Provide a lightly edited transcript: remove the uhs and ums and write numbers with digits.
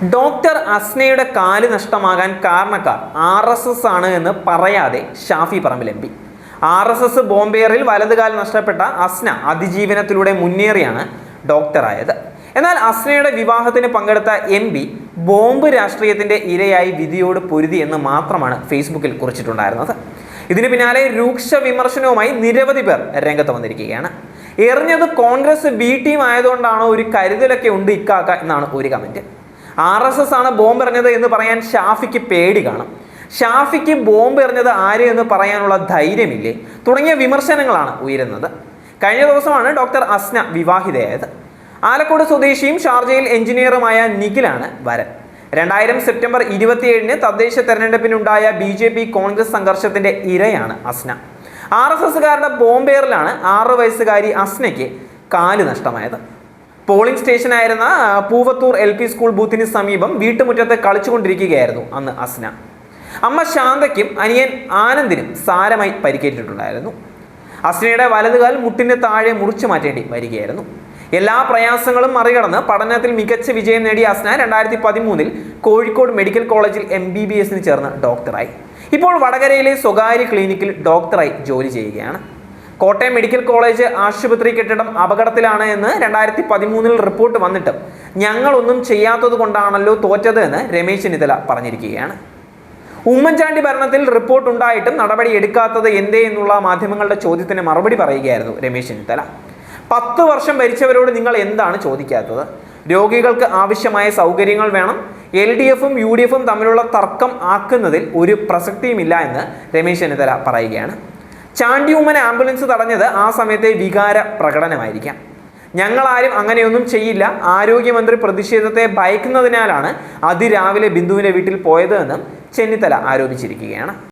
Doctor അസ്നയുടെ കാല് നഷ്ടമാകാൻ കാരണക്കാർ RSS ആണ് എന്ന് പറയാതെ ഷാഫി പറമ്പിൽ MP. RSS ബോംബേറിൽ വലതുകാൽ നഷ്ടപ്പെട്ട അസ്ന അതിജീവനത്തിലൂടെ മുന്നേറിയാണ് ഡോക്ടറായത്. എന്നാൽ അസ്നയുടെ വിവാഹത്തിന് പങ്കെടുത്ത MP ബോംബ് രാഷ്ട്രീയത്തിന്റെ ഇരയായി വിധിയോട് പൊരുതി എന്ന് മാത്രമാണ് ഫേസ്ബുക്കിൽ കുറിച്ചിട്ടുണ്ടായിരുന്നത്. ഇതിന് പിന്നാലെ രൂക്ഷ വിമർശനവുമായി നിരവധി പേർ രംഗത്ത് വന്നിരിക്കുകയാണ്. എറിഞ്ഞത് കോൺഗ്രസ് B ടീം ആയതുകൊണ്ടാണോ ഒരു കരുതലൊക്കെ ഉണ്ട് ഇക്കാക്ക എന്നാണ് ഒരു കമന്റ്. RSS ആണ് ബോംബ് എറിഞ്ഞത് എന്ന് പറയാൻ ഷാഫിക്ക് പേടി കാണും. ഷാഫിക്ക് ബോംബ് എറിഞ്ഞത് ആര് എന്ന് പറയാനുള്ള ധൈര്യമില്ലേ തുടങ്ങിയ വിമർശനങ്ങളാണ് ഉയരുന്നത്. കഴിഞ്ഞ ദിവസമാണ് ഡോക്ടർ അസ്ന വിവാഹിതയായത്. ആലക്കോട് സ്വദേശിയും ഷാർജയിൽ എഞ്ചിനീയറുമായ നിഖിലാണ് വരൻ. 2000 സെപ്റ്റംബർ 27-ന് തദ്ദേശ തെരഞ്ഞെടുപ്പിനുണ്ടായ BJP കോൺഗ്രസ് സംഘർഷത്തിന്റെ ഇരയാണ് അസ്ന. RSSകാരുടെ ബോംബേറിലാണ് 6 വയസ്സുകാരി അസ്നയ്ക്ക് കാല് നഷ്ടമായത്. പോളിംഗ് സ്റ്റേഷനായിരുന്ന പൂവത്തൂർ LP സ്കൂൾ ബൂത്തിന് സമീപം വീട്ടുമുറ്റത്ത് കളിച്ചുകൊണ്ടിരിക്കുകയായിരുന്നു അന്ന് അസ്ന. അമ്മ ശാന്തയ്ക്കും അനിയൻ ആനന്ദിനും സാരമായി പരിക്കേറ്റിട്ടുണ്ടായിരുന്നു. അസ്നയുടെ വലതുകാൽ മുട്ടിന് താഴെ മുറിച്ചു മാറ്റേണ്ടി വരികയായിരുന്നു. എല്ലാ പ്രയാസങ്ങളും മറികടന്ന് പഠനത്തിൽ മികച്ച വിജയം നേടിയ അസ്ന 2013-ൽ കോഴിക്കോട് മെഡിക്കൽ കോളേജിൽ MBBSന് ചേർന്ന് ഡോക്ടറായി. ഇപ്പോൾ വടകരയിലെ സ്വകാര്യ ക്ലിനിക്കിൽ ഡോക്ടറായി ജോലി ചെയ്യുകയാണ്. കോട്ടയം മെഡിക്കൽ കോളേജ് ആശുപത്രി കെട്ടിടം അപകടത്തിലാണ് എന്ന് 2013-ൽ റിപ്പോർട്ട് വന്നിട്ടും ഞങ്ങളൊന്നും ചെയ്യാത്തത് കൊണ്ടാണല്ലോ തോറ്റത് എന്ന് രമേശ് ചെന്നിത്തല പറഞ്ഞിരിക്കുകയാണ്. ഉമ്മൻചാണ്ടി ഭരണത്തിൽ റിപ്പോർട്ട് ഉണ്ടായിട്ടും നടപടി എടുക്കാത്തത് എന്തേ എന്നുള്ള മാധ്യമങ്ങളുടെ ചോദ്യത്തിന് മറുപടി പറയുകയായിരുന്നു രമേശ് ചെന്നിത്തല. 10 വർഷം ഭരിച്ചവരോട് നിങ്ങൾ എന്താണ് ചോദിക്കാത്തത്? രോഗികൾക്ക് ആവശ്യമായ സൗകര്യങ്ങൾ വേണം. LDFും UDFും തമ്മിലുള്ള തർക്കം ആക്കുന്നതിൽ ഒരു പ്രസക്തിയുമില്ല എന്ന് രമേശ് ചെന്നിത്തല പറയുകയാണ്. ചാണ്ടി ഉമ്മൻ ആംബുലൻസ് തടഞ്ഞത് ആ സമയത്തെ വികാര പ്രകടനമായിരിക്കാം. ഞങ്ങളാരും അങ്ങനെയൊന്നും ചെയ്യില്ല. ആരോഗ്യമന്ത്രി പ്രതിഷേധത്തെ ഭയക്കുന്നതിനാലാണ് അതിരാവിലെ ബിന്ദുവിൻ്റെ വീട്ടിൽ പോയത് എന്നും ചെന്നിത്തല ആരോപിച്ചിരിക്കുകയാണ്.